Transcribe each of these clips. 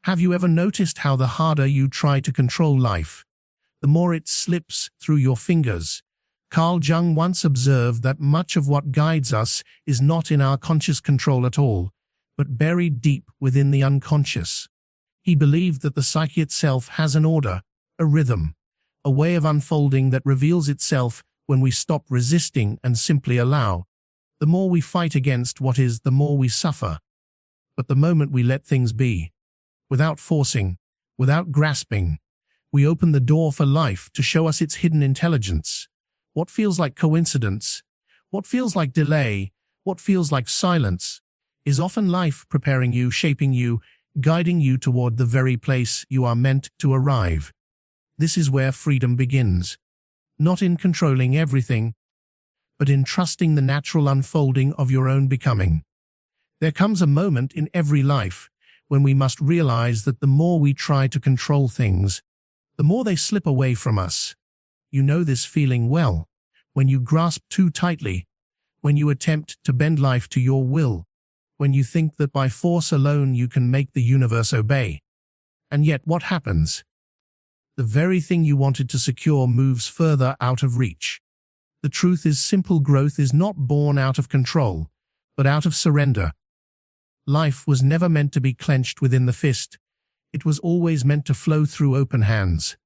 Have you ever noticed how the harder you try to control life, the more it slips through your fingers? Carl Jung once observed that much of what guides us is not in our conscious control at all, but buried deep within the unconscious. He believed that the psyche itself has an order, a rhythm, a way of unfolding that reveals itself when we stop resisting and simply allow. The more we fight against what is, the more we suffer. But the moment we let things be, without forcing, without grasping, we open the door for life to show us its hidden intelligence. What feels like coincidence, what feels like delay, what feels like silence, is often life preparing you, shaping you, guiding you toward the very place you are meant to arrive. This is where freedom begins. Not in controlling everything, but in trusting the natural unfolding of your own becoming. There comes a moment in every life when we must realize that the more we try to control things, the more they slip away from us. You know this feeling well, when you grasp too tightly, when you attempt to bend life to your will, when you think that by force alone you can make the universe obey. And yet what happens? The very thing you wanted to secure moves further out of reach. The truth is, simple growth is not born out of control, but out of surrender. Life was never meant to be clenched within the fist. It was always meant to flow through open hands.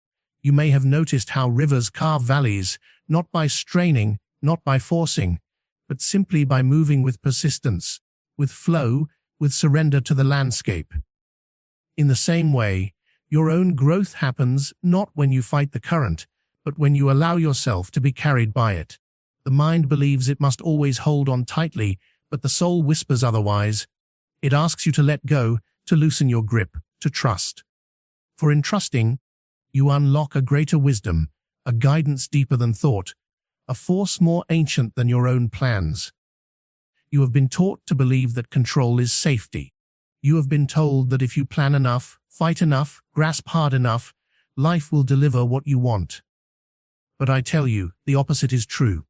You may have noticed how rivers carve valleys, not by straining, not by forcing, but simply by moving with persistence, with flow, with surrender to the landscape. In the same way, your own growth happens not when you fight the current, but when you allow yourself to be carried by it. The mind believes it must always hold on tightly, but the soul whispers otherwise. It asks you to let go, to loosen your grip, to trust. For in trusting, you unlock a greater wisdom, a guidance deeper than thought, a force more ancient than your own plans. You have been taught to believe that control is safety. You have been told that if you plan enough, fight enough, grasp hard enough, life will deliver what you want. But I tell you, the opposite is true.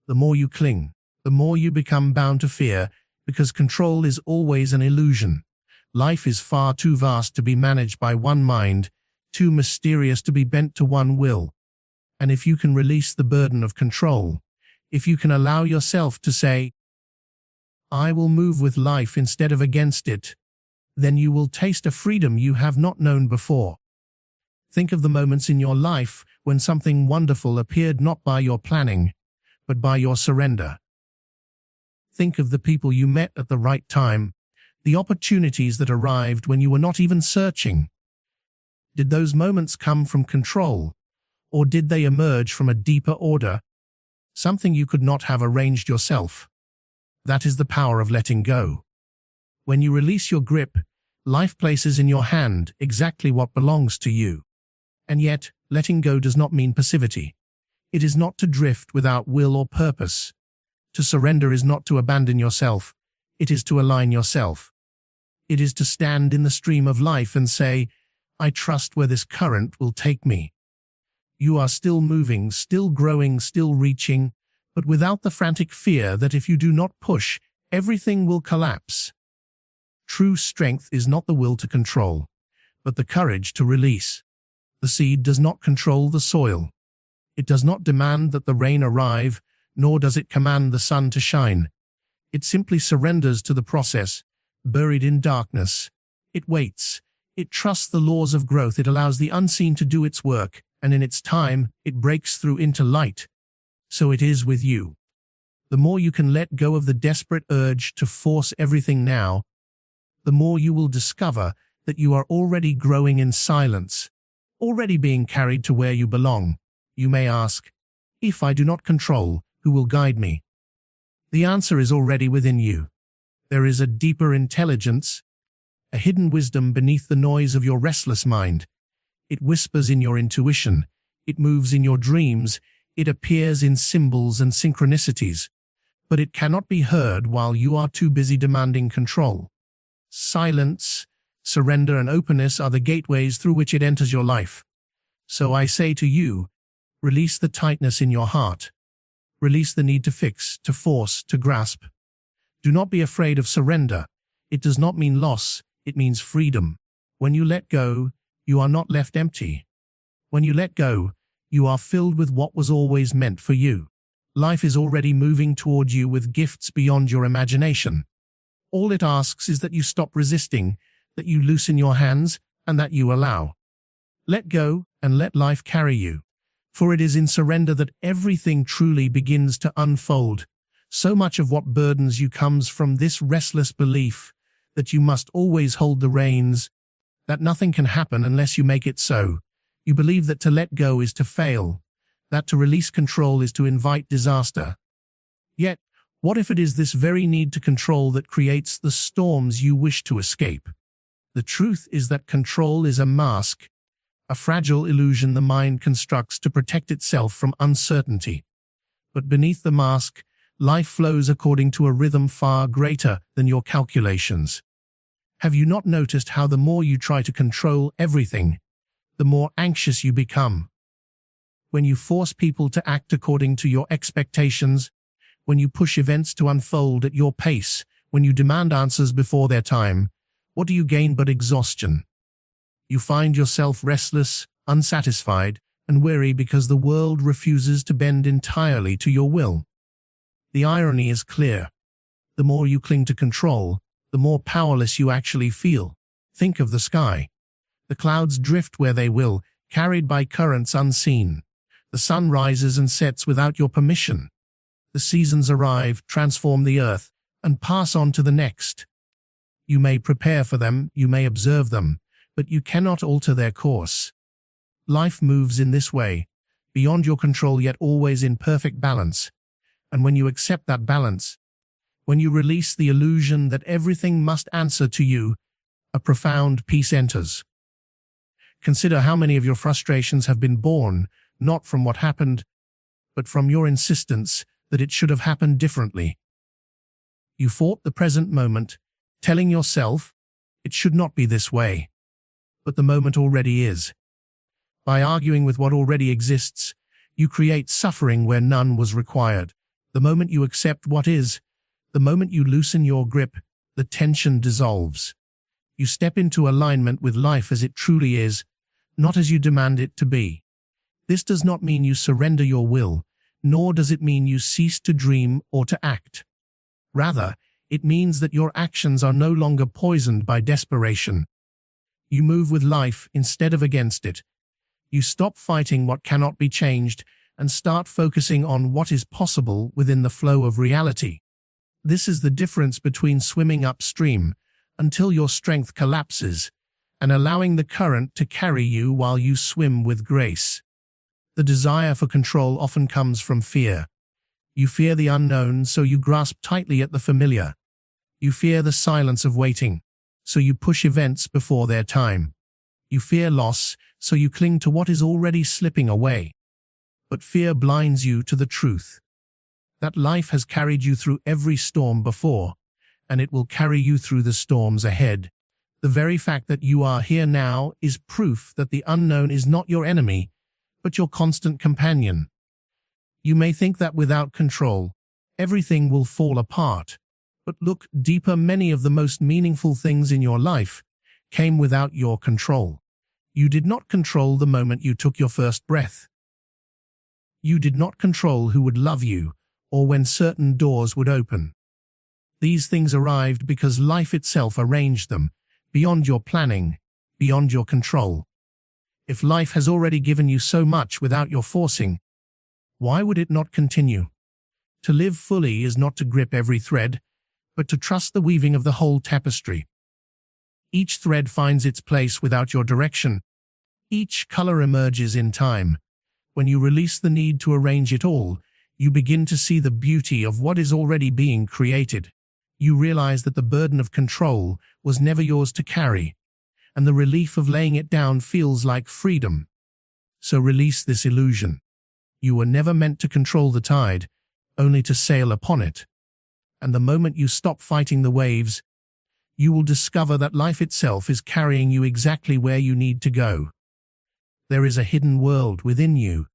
The more you cling, the more you become bound to fear, because control is always an illusion. Life is far too vast to be managed by one mind, too mysterious to be bent to one will. And if you can release the burden of control, if you can allow yourself to say, "I will move with life instead of against it," then you will taste a freedom you have not known before. Think of the moments in your life when something wonderful appeared not by your planning, but by your surrender. Think of the people you met at the right time, the opportunities that arrived when you were not even searching. Did those moments come from control, or did they emerge from a deeper order, something you could not have arranged yourself? That is the power of letting go. When you release your grip, life places in your hand exactly what belongs to you. And yet, letting go does not mean passivity. It is not to drift without will or purpose. To surrender is not to abandon yourself. It is to align yourself. It is to stand in the stream of life and say, "I trust where this current will take me." You are still moving, still growing, still reaching, but without the frantic fear that if you do not push, everything will collapse. True strength is not the will to control, but the courage to release. The seed does not control the soil. It does not demand that the rain arrive, nor does it command the sun to shine. It simply surrenders to the process, buried in darkness. It waits. It trusts the laws of growth. It allows the unseen to do its work, and in its time, it breaks through into light. So it is with you. The more you can let go of the desperate urge to force everything now, the more you will discover that you are already growing in silence, already being carried to where you belong. You may ask, "If I do not control, who will guide me?" The answer is already within you. There is a deeper intelligence, a hidden wisdom beneath the noise of your restless mind. It whispers in your intuition. It moves in your dreams. It appears in symbols and synchronicities. But it cannot be heard while you are too busy demanding control. Silence, surrender, and openness are the gateways through which it enters your life. So I say to you, release the tightness in your heart. Release the need to fix, to force, to grasp. Do not be afraid of surrender. It does not mean loss, it means freedom. When you let go, you are not left empty. When you let go, you are filled with what was always meant for you. Life is already moving toward you with gifts beyond your imagination. All it asks is that you stop resisting, that you loosen your hands, and that you allow. Let go and let life carry you. For it is in surrender that everything truly begins to unfold. So much of what burdens you comes from this restless belief that you must always hold the reins, that nothing can happen unless you make it so. You believe that to let go is to fail, that to release control is to invite disaster. Yet, what if it is this very need to control that creates the storms you wish to escape? The truth is that control is a mask, a fragile illusion the mind constructs to protect itself from uncertainty. But beneath the mask, life flows according to a rhythm far greater than your calculations. Have you not noticed how the more you try to control everything, the more anxious you become? When you force people to act according to your expectations, when you push events to unfold at your pace, when you demand answers before their time, what do you gain but exhaustion? You find yourself restless, unsatisfied, and weary because the world refuses to bend entirely to your will. The irony is clear. The more you cling to control, the more powerless you actually feel. Think of the sky. The clouds drift where they will, carried by currents unseen. The sun rises and sets without your permission. The seasons arrive, transform the earth, and pass on to the next. You may prepare for them, you may observe them, but you cannot alter their course. Life moves in this way, beyond your control yet always in perfect balance. And when you accept that balance, when you release the illusion that everything must answer to you, a profound peace enters. Consider how many of your frustrations have been born, not from what happened, but from your insistence that it should have happened differently. You fought the present moment, telling yourself, it should not be this way. But the moment already is. By arguing with what already exists, you create suffering where none was required. The moment you accept what is, the moment you loosen your grip, the tension dissolves. You step into alignment with life as it truly is, not as you demand it to be. This does not mean you surrender your will, nor does it mean you cease to dream or to act. Rather, it means that your actions are no longer poisoned by desperation. You move with life instead of against it. You stop fighting what cannot be changed and start focusing on what is possible within the flow of reality. This is the difference between swimming upstream until your strength collapses and allowing the current to carry you while you swim with grace. The desire for control often comes from fear. You fear the unknown, so you grasp tightly at the familiar. You fear the silence of waiting, so you push events before their time. You fear loss, so you cling to what is already slipping away. But fear blinds you to the truth. That life has carried you through every storm before, and it will carry you through the storms ahead. The very fact that you are here now is proof that the unknown is not your enemy, but your constant companion. You may think that without control, everything will fall apart. But look deeper, many of the most meaningful things in your life came without your control. You did not control the moment you took your first breath. You did not control who would love you or when certain doors would open. These things arrived because life itself arranged them, beyond your planning, beyond your control. If life has already given you so much without your forcing, why would it not continue? To live fully is not to grip every thread, but to trust the weaving of the whole tapestry. Each thread finds its place without your direction. Each color emerges in time. When you release the need to arrange it all, you begin to see the beauty of what is already being created. You realize that the burden of control was never yours to carry, and the relief of laying it down feels like freedom. So release this illusion. You were never meant to control the tide, only to sail upon it. And the moment you stop fighting the waves, you will discover that life itself is carrying you exactly where you need to go. There is a hidden world within you,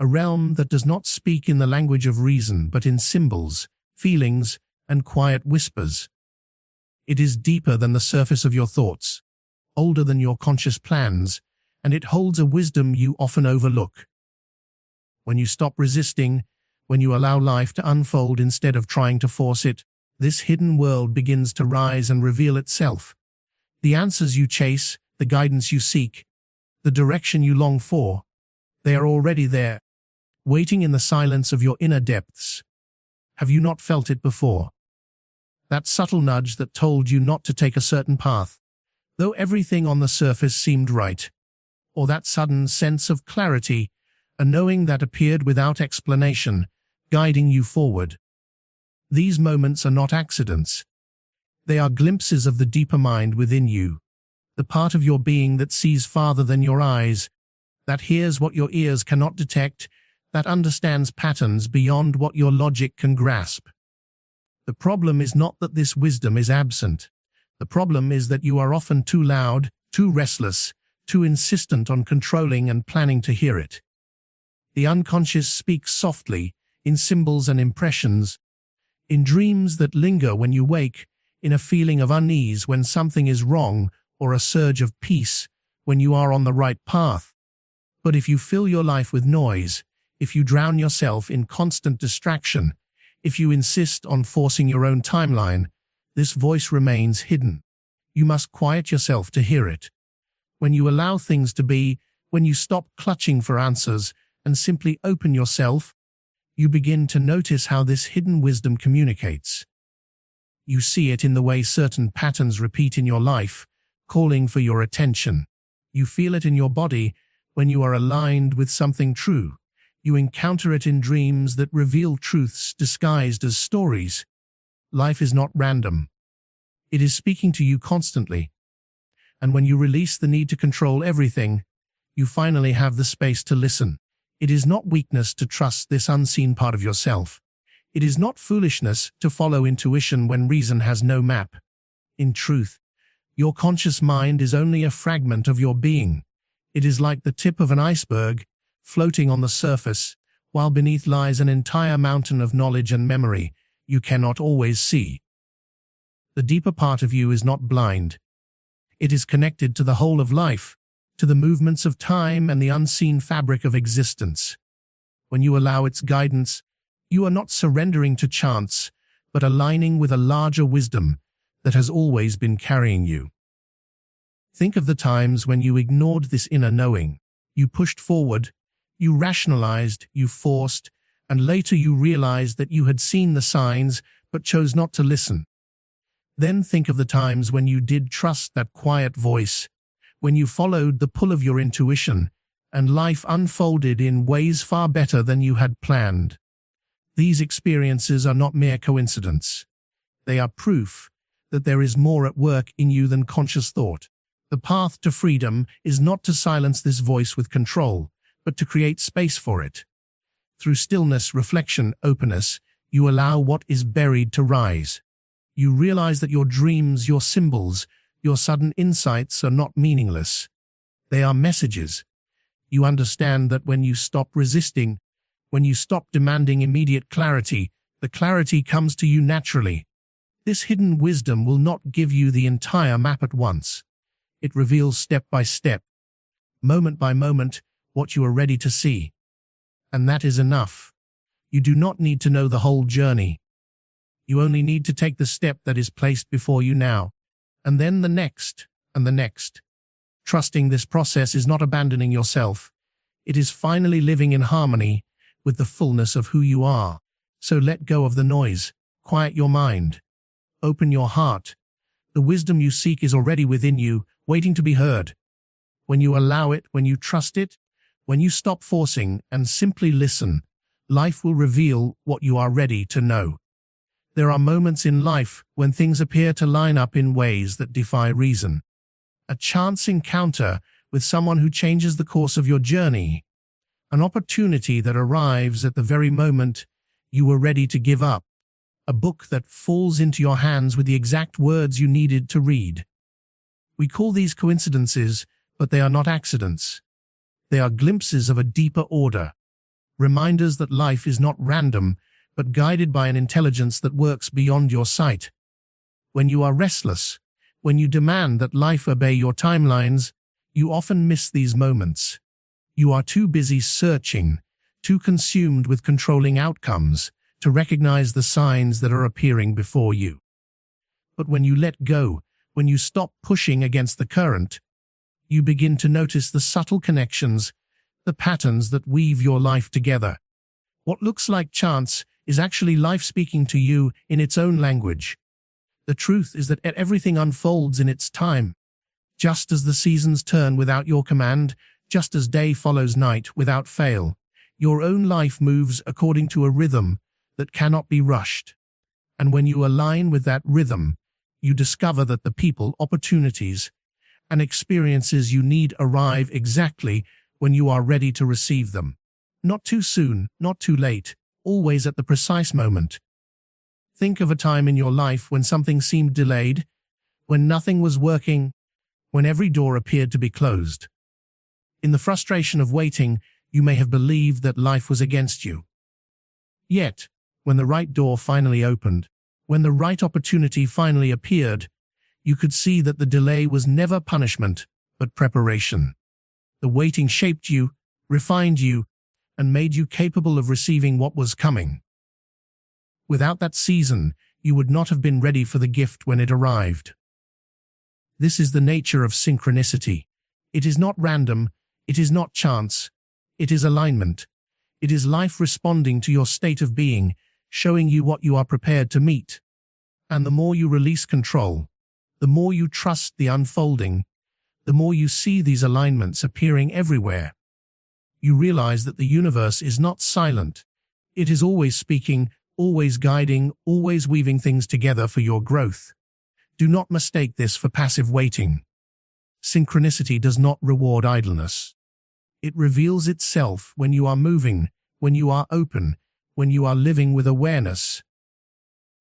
a realm that does not speak in the language of reason but in symbols, feelings, and quiet whispers. It is deeper than the surface of your thoughts, older than your conscious plans, and it holds a wisdom you often overlook. When you stop resisting, when you allow life to unfold instead of trying to force it, this hidden world begins to rise and reveal itself. The answers you chase, the guidance you seek, the direction you long for, they are already there, waiting in the silence of your inner depths. Have you not felt it before? That subtle nudge that told you not to take a certain path, though everything on the surface seemed right. Or that sudden sense of clarity, a knowing that appeared without explanation, guiding you forward. These moments are not accidents. They are glimpses of the deeper mind within you, the part of your being that sees farther than your eyes, that hears what your ears cannot detect, that understands patterns beyond what your logic can grasp. The problem is not that this wisdom is absent. The problem is that you are often too loud, too restless, too insistent on controlling and planning to hear it. The unconscious speaks softly, in symbols and impressions, in dreams that linger when you wake, in a feeling of unease when something is wrong, or a surge of peace when you are on the right path. But if you fill your life with noise, if you drown yourself in constant distraction, if you insist on forcing your own timeline, this voice remains hidden. You must quiet yourself to hear it. When you allow things to be, when you stop clutching for answers and simply open yourself, you begin to notice how this hidden wisdom communicates. You see it in the way certain patterns repeat in your life, calling for your attention. You feel it in your body when you are aligned with something true. You encounter it in dreams that reveal truths disguised as stories. Life is not random. It is speaking to you constantly. And when you release the need to control everything, you finally have the space to listen. It is not weakness to trust this unseen part of yourself. It is not foolishness to follow intuition when reason has no map. In truth, your conscious mind is only a fragment of your being. It is like the tip of an iceberg, floating on the surface, while beneath lies an entire mountain of knowledge and memory you cannot always see. The deeper part of you is not blind. It is connected to the whole of life, to the movements of time and the unseen fabric of existence. When you allow its guidance, you are not surrendering to chance, but aligning with a larger wisdom that has always been carrying you. Think of the times when you ignored this inner knowing. You pushed forward, you rationalized, you forced, and later you realized that you had seen the signs but chose not to listen. Then think of the times when you did trust that quiet voice, when you followed the pull of your intuition, and life unfolded in ways far better than you had planned. These experiences are not mere coincidence. They are proof that there is more at work in you than conscious thought. The path to freedom is not to silence this voice with control, but to create space for it. Through stillness, reflection, openness, you allow what is buried to rise. You realize that your dreams, your symbols, your sudden insights are not meaningless. They are messages. You understand that when you stop resisting, when you stop demanding immediate clarity, the clarity comes to you naturally. This hidden wisdom will not give you the entire map at once. It reveals step by step, moment by moment, what you are ready to see. And that is enough. You do not need to know the whole journey. You only need to take the step that is placed before you now, and then the next, and the next. Trusting this process is not abandoning yourself. It is finally living in harmony with the fullness of who you are. So let go of the noise, quiet your mind, open your heart. The wisdom you seek is already within you, waiting to be heard. When you allow it, when you trust it, when you stop forcing and simply listen, life will reveal what you are ready to know. There are moments in life when things appear to line up in ways that defy reason. A chance encounter with someone who changes the course of your journey. An opportunity that arrives at the very moment you were ready to give up. A book that falls into your hands with the exact words you needed to read. We call these coincidences, but they are not accidents. They are glimpses of a deeper order. Reminders that life is not random, but guided by an intelligence that works beyond your sight. When you are restless, When you demand that life obey your timelines, you often miss these moments. You are too busy searching, too consumed with controlling outcomes, to recognize the signs that are appearing before you. But when you let go, when you stop pushing against the current, you begin to notice the subtle connections, the patterns that weave your life together. What looks like chance is actually life speaking to you in its own language. The truth is that everything unfolds in its time. Just as the seasons turn without your command, just as day follows night without fail, your own life moves according to a rhythm that cannot be rushed. And when you align with that rhythm, you discover that the people, opportunities, and experiences you need arrive exactly when you are ready to receive them. Not too soon, not too late, always at the precise moment. Think of a time in your life when something seemed delayed, when nothing was working, when every door appeared to be closed. In the frustration of waiting, you may have believed that life was against you. Yet, when the right door finally opened, when the right opportunity finally appeared, you could see that the delay was never punishment, but preparation. The waiting shaped you, refined you, and made you capable of receiving what was coming. Without that season, you would not have been ready for the gift when it arrived. This is the nature of synchronicity. It is not random, it is not chance, it is alignment. It is life responding to your state of being, showing you what you are prepared to meet. And the more you release control, the more you trust the unfolding, the more you see these alignments appearing everywhere. You realize that the universe is not silent. It is always speaking, always guiding, always weaving things together for your growth. Do not mistake this for passive waiting. Synchronicity does not reward idleness. It reveals itself when you are moving, when you are open, when you are living with awareness.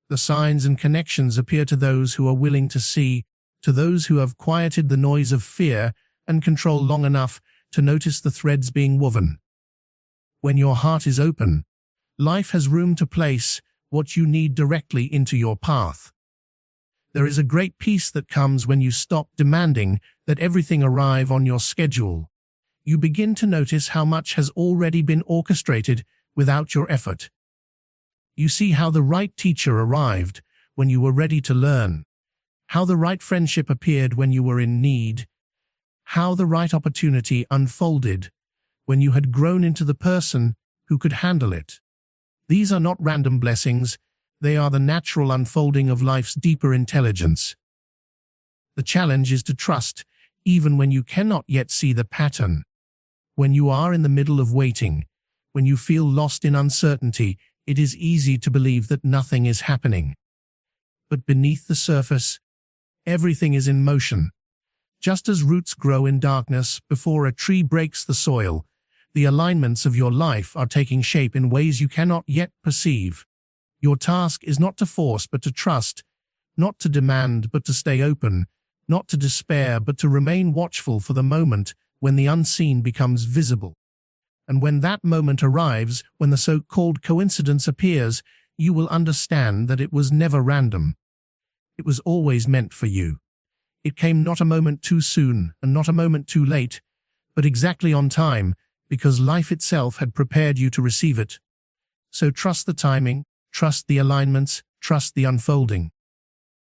The signs and connections appear to those who are willing to see, to those who have quieted the noise of fear and control long enough to notice the threads being woven. When your heart is open, life has room to place what you need directly into your path. There is a great peace that comes when you stop demanding that everything arrive on your schedule. You begin to notice how much has already been orchestrated without your effort. You see how the right teacher arrived when you were ready to learn, how the right friendship appeared when you were in need, how the right opportunity unfolded when you had grown into the person who could handle it. These are not random blessings, they are the natural unfolding of life's deeper intelligence. The challenge is to trust, even when you cannot yet see the pattern. When you are in the middle of waiting, when you feel lost in uncertainty, it is easy to believe that nothing is happening. But beneath the surface, everything is in motion. Just as roots grow in darkness before a tree breaks the soil, the alignments of your life are taking shape in ways you cannot yet perceive. Your task is not to force but to trust, not to demand but to stay open, not to despair but to remain watchful for the moment when the unseen becomes visible. And when that moment arrives, when the so-called coincidence appears, you will understand that it was never random. It was always meant for you. It came not a moment too soon and not a moment too late, but exactly on time, because life itself had prepared you to receive it. So trust the timing, trust the alignments, trust the unfolding.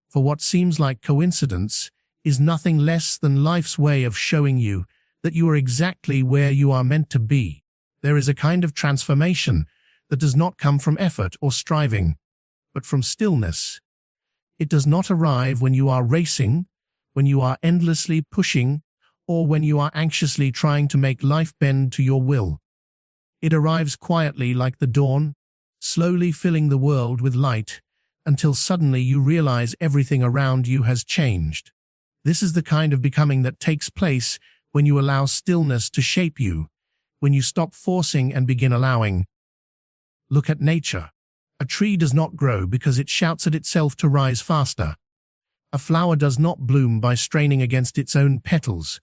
For what seems like coincidence is nothing less than life's way of showing you that you are exactly where you are meant to be. There is a kind of transformation that does not come from effort or striving, but from stillness. It does not arrive when you are racing, when you are endlessly pushing, or when you are anxiously trying to make life bend to your will. It arrives quietly like the dawn, slowly filling the world with light, until suddenly you realize everything around you has changed. This is the kind of becoming that takes place when you allow stillness to shape you, when you stop forcing and begin allowing. Look at nature. A tree does not grow because it shouts at itself to rise faster. A flower does not bloom by straining against its own petals.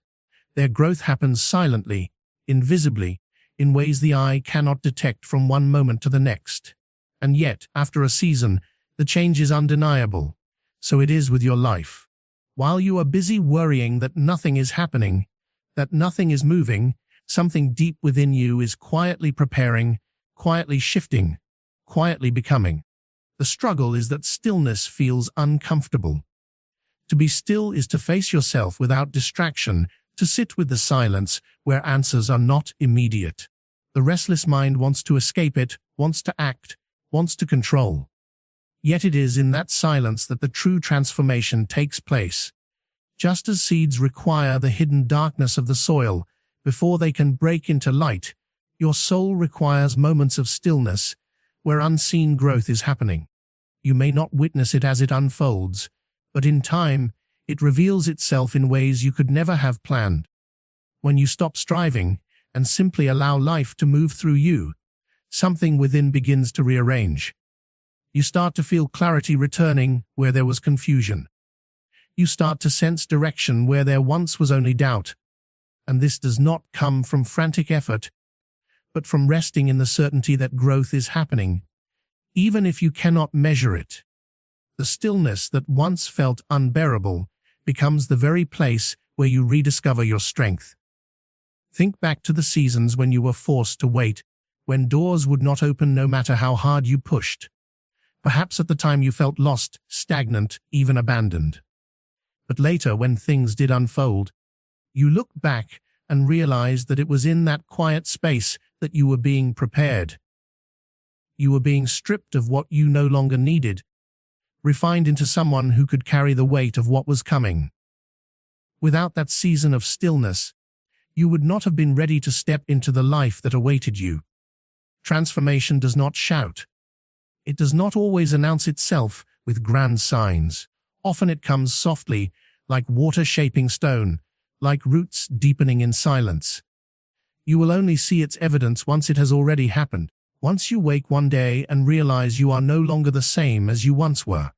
Their growth happens silently, invisibly, in ways the eye cannot detect from one moment to the next. And yet, after a season, the change is undeniable. So it is with your life. While you are busy worrying that nothing is happening, that nothing is moving, something deep within you is quietly preparing, quietly shifting, quietly becoming. The struggle is that stillness feels uncomfortable. To be still is to face yourself without distraction, to sit with the silence where answers are not immediate. The restless mind wants to escape it, wants to act, wants to control. Yet it is in that silence that the true transformation takes place. Just as seeds require the hidden darkness of the soil before they can break into light, your soul requires moments of stillness where unseen growth is happening. You may not witness it as it unfolds, but in time, it reveals itself in ways you could never have planned. When you stop striving and simply allow life to move through you, something within begins to rearrange. You start to feel clarity returning where there was confusion. You start to sense direction where there once was only doubt. And this does not come from frantic effort, but from resting in the certainty that growth is happening, even if you cannot measure it. The stillness that once felt unbearable becomes the very place where you rediscover your strength. Think back to the seasons when you were forced to wait, when doors would not open no matter how hard you pushed. Perhaps at the time you felt lost, stagnant, even abandoned. But later, when things did unfold, you looked back and realized that it was in that quiet space that you were being prepared. You were being stripped of what you no longer needed, refined into someone who could carry the weight of what was coming. Without that season of stillness, you would not have been ready to step into the life that awaited you. Transformation does not shout. It does not always announce itself with grand signs. Often it comes softly, like water shaping stone, like roots deepening in silence. You will only see its evidence once it has already happened. Once you wake one day and realize you are no longer the same as you once were.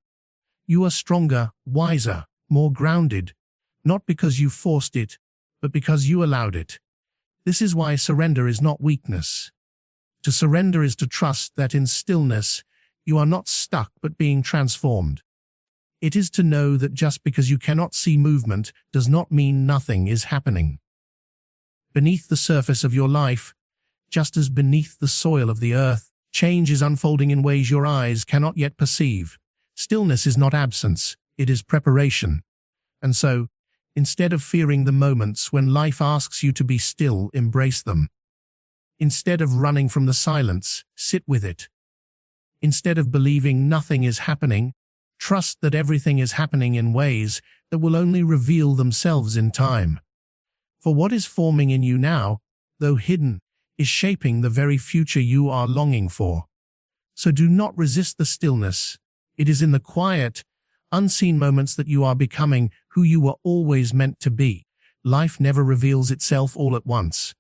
You are stronger, wiser, more grounded, not because you forced it, but because you allowed it. This is why surrender is not weakness. To surrender is to trust that in stillness, you are not stuck but being transformed. It is to know that just because you cannot see movement does not mean nothing is happening. Beneath the surface of your life, just as beneath the soil of the earth, change is unfolding in ways your eyes cannot yet perceive. Stillness is not absence, it is preparation. And so, instead of fearing the moments when life asks you to be still, embrace them. Instead of running from the silence, sit with it. Instead of believing nothing is happening, trust that everything is happening in ways that will only reveal themselves in time. For what is forming in you now, though hidden, is shaping the very future you are longing for. So do not resist the stillness. It is in the quiet, unseen moments that you are becoming who you were always meant to be. Life never reveals itself all at once.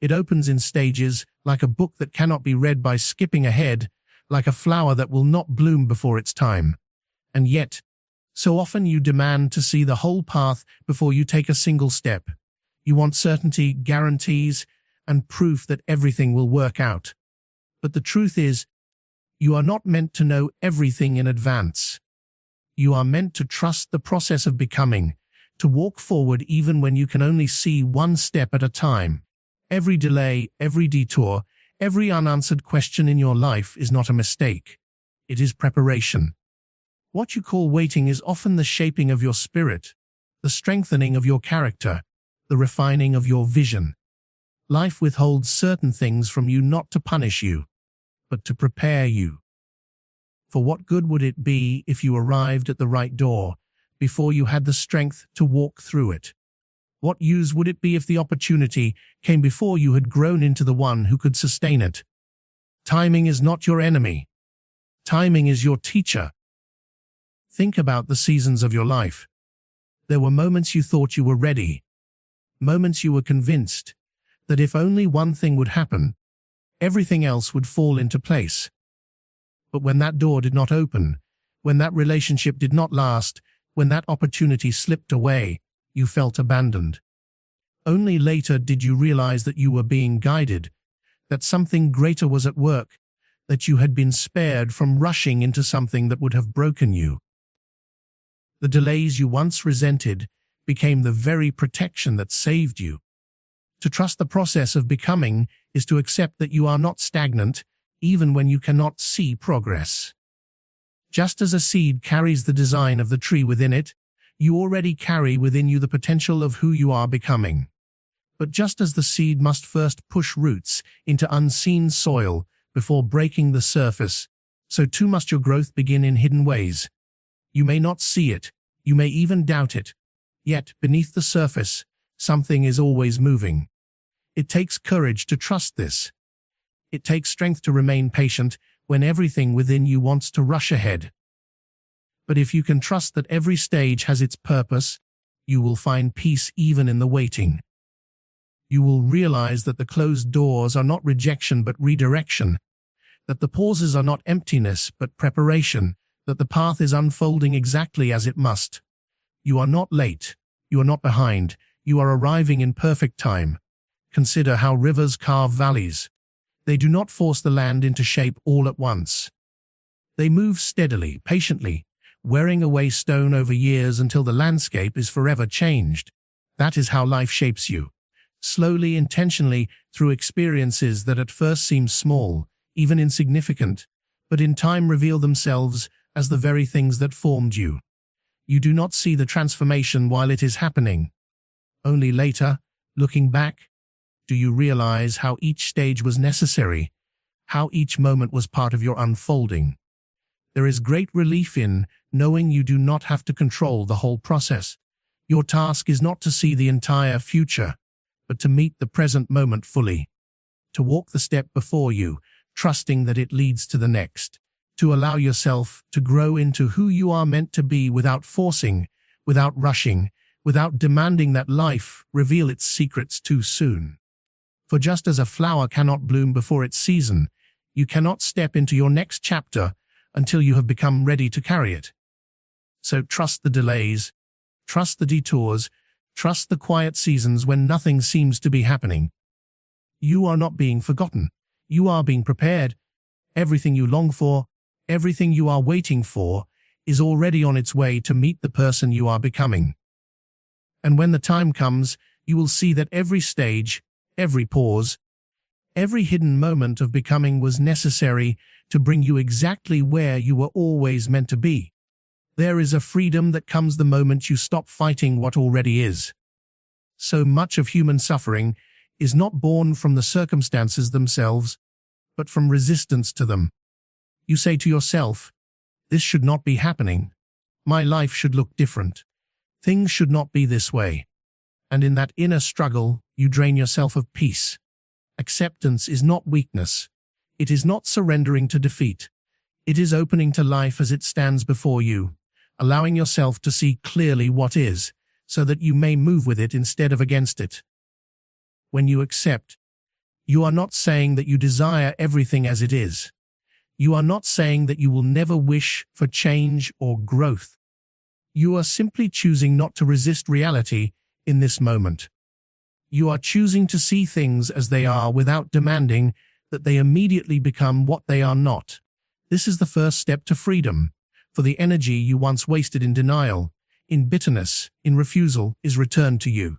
It opens in stages, like a book that cannot be read by skipping ahead, like a flower that will not bloom before its time. And yet, so often you demand to see the whole path before you take a single step. You want certainty, guarantees, and proof that everything will work out. But the truth is, you are not meant to know everything in advance. You are meant to trust the process of becoming, to walk forward even when you can only see one step at a time. Every delay, every detour, every unanswered question in your life is not a mistake. It is preparation. What you call waiting is often the shaping of your spirit, the strengthening of your character, the refining of your vision. Life withholds certain things from you not to punish you, but to prepare you. For what good would it be if you arrived at the right door before you had the strength to walk through it? What use would it be if the opportunity came before you had grown into the one who could sustain it? Timing is not your enemy. Timing is your teacher. Think about the seasons of your life. There were moments you thought you were ready, moments you were convinced that if only one thing would happen, everything else would fall into place. But when that door did not open, when that relationship did not last, when that opportunity slipped away, you felt abandoned. Only later did you realize that you were being guided, that something greater was at work, that you had been spared from rushing into something that would have broken you. The delays you once resented became the very protection that saved you. To trust the process of becoming is to accept that you are not stagnant, even when you cannot see progress. Just as a seed carries the design of the tree within it, you already carry within you the potential of who you are becoming. But just as the seed must first push roots into unseen soil before breaking the surface, so too must your growth begin in hidden ways. You may not see it, you may even doubt it, yet beneath the surface, something is always moving. It takes courage to trust this. It takes strength to remain patient when everything within you wants to rush ahead. But if you can trust that every stage has its purpose, you will find peace even in the waiting. You will realize that the closed doors are not rejection but redirection, that the pauses are not emptiness but preparation, that the path is unfolding exactly as it must. You are not late, you are not behind, you are arriving in perfect time. Consider how rivers carve valleys. They do not force the land into shape all at once. They move steadily, patiently, wearing away stone over years until the landscape is forever changed. That is how life shapes you. Slowly, intentionally, through experiences that at first seem small, even insignificant, but in time reveal themselves as the very things that formed you. You do not see the transformation while it is happening. Only later, looking back, do you realize how each stage was necessary, how each moment was part of your unfolding. There is great relief in knowing you do not have to control the whole process. Your task is not to see the entire future, but to meet the present moment fully, to walk the step before you, trusting that it leads to the next, to allow yourself to grow into who you are meant to be without forcing, without rushing, without demanding that life reveal its secrets too soon. For just as a flower cannot bloom before its season, you cannot step into your next chapter until you have become ready to carry it. So trust the delays, trust the detours, trust the quiet seasons when nothing seems to be happening. You are not being forgotten. You are being prepared. Everything you long for, everything you are waiting for, is already on its way to meet the person you are becoming. And when the time comes, you will see that every stage, every pause, every hidden moment of becoming was necessary to bring you exactly where you were always meant to be. There is a freedom that comes the moment you stop fighting what already is. So much of human suffering is not born from the circumstances themselves, but from resistance to them. You say to yourself, "This should not be happening. My life should look different. Things should not be this way." And in that inner struggle, you drain yourself of peace. Acceptance is not weakness. It is not surrendering to defeat. It is opening to life as it stands before you, allowing yourself to see clearly what is, so that you may move with it instead of against it. When you accept, you are not saying that you desire everything as it is. You are not saying that you will never wish for change or growth. You are simply choosing not to resist reality in this moment. You are choosing to see things as they are without demanding that they immediately become what they are not. This is the first step to freedom, for the energy you once wasted in denial, in bitterness, in refusal, is returned to you.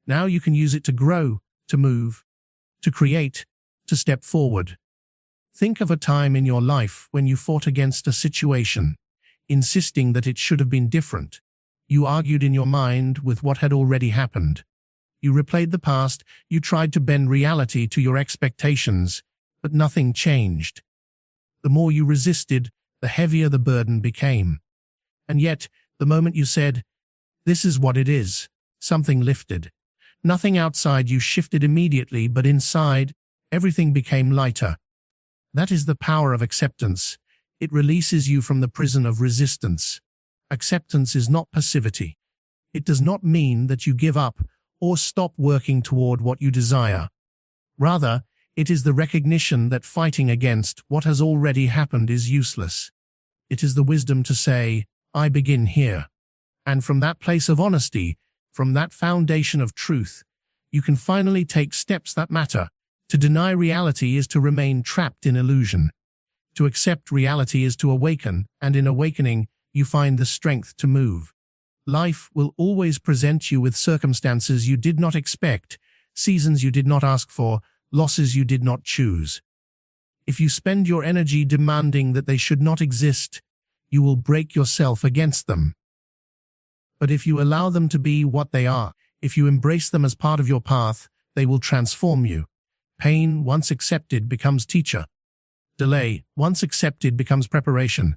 Now you can use it to grow, to move, to create, to step forward. Think of a time in your life when you fought against a situation, insisting that it should have been different. You argued in your mind with what had already happened. You replayed the past, you tried to bend reality to your expectations, but nothing changed. The more you resisted, the heavier the burden became. And yet, the moment you said, "This is what it is," something lifted. Nothing outside you shifted immediately, but inside, everything became lighter. That is the power of acceptance. It releases you from the prison of resistance. Acceptance is not passivity. It does not mean that you give up or stop working toward what you desire. Rather, it is the recognition that fighting against what has already happened is useless. It is the wisdom to say, "I begin here." And from that place of honesty, from that foundation of truth, you can finally take steps that matter. To deny reality is to remain trapped in illusion. To accept reality is to awaken, and in awakening, you find the strength to move. Life will always present you with circumstances you did not expect, seasons you did not ask for, losses you did not choose. If you spend your energy demanding that they should not exist, you will break yourself against them. But if you allow them to be what they are, if you embrace them as part of your path, they will transform you. Pain, once accepted, becomes teacher. Delay, once accepted, becomes preparation.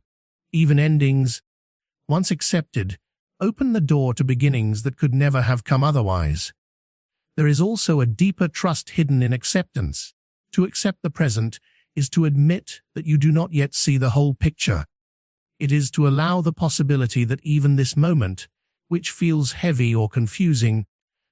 Even endings, once accepted, open the door to beginnings that could never have come otherwise. There is also a deeper trust hidden in acceptance. To accept the present is to admit that you do not yet see the whole picture. It is to allow the possibility that even this moment, which feels heavy or confusing,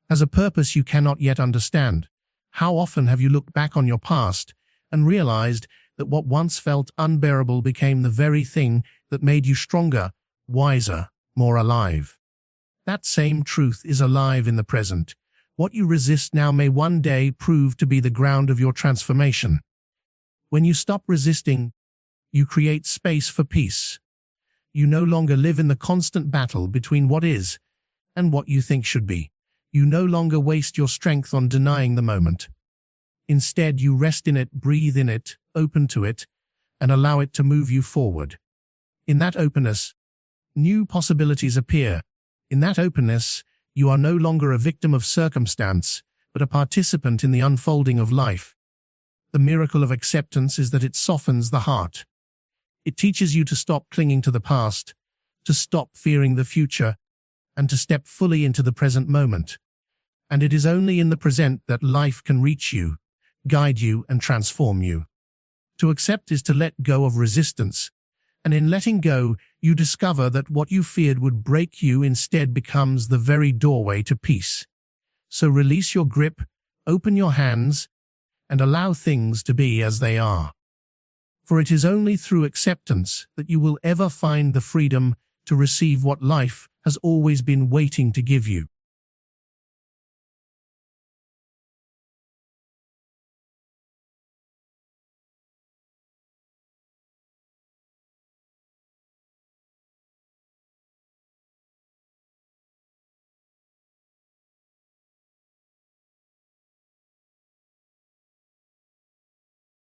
has a purpose you cannot yet understand. How often have you looked back on your past and realized that what once felt unbearable became the very thing that made you stronger, wiser, more alive? That same truth is alive in the present. What you resist now may one day prove to be the ground of your transformation. When you stop resisting, you create space for peace. You no longer live in the constant battle between what is and what you think should be. You no longer waste your strength on denying the moment. Instead, you rest in it, breathe in it, open to it, and allow it to move you forward. In that openness, new possibilities appear. In that openness, you are no longer a victim of circumstance, but a participant in the unfolding of life. The miracle of acceptance is that it softens the heart. It teaches you to stop clinging to the past, to stop fearing the future, and to step fully into the present moment. And it is only in the present that life can reach you, guide you, and transform you. To accept is to let go of resistance, and in letting go, you discover that what you feared would break you instead becomes the very doorway to peace. So release your grip, open your hands, and allow things to be as they are. For it is only through acceptance that you will ever find the freedom to receive what life has always been waiting to give you.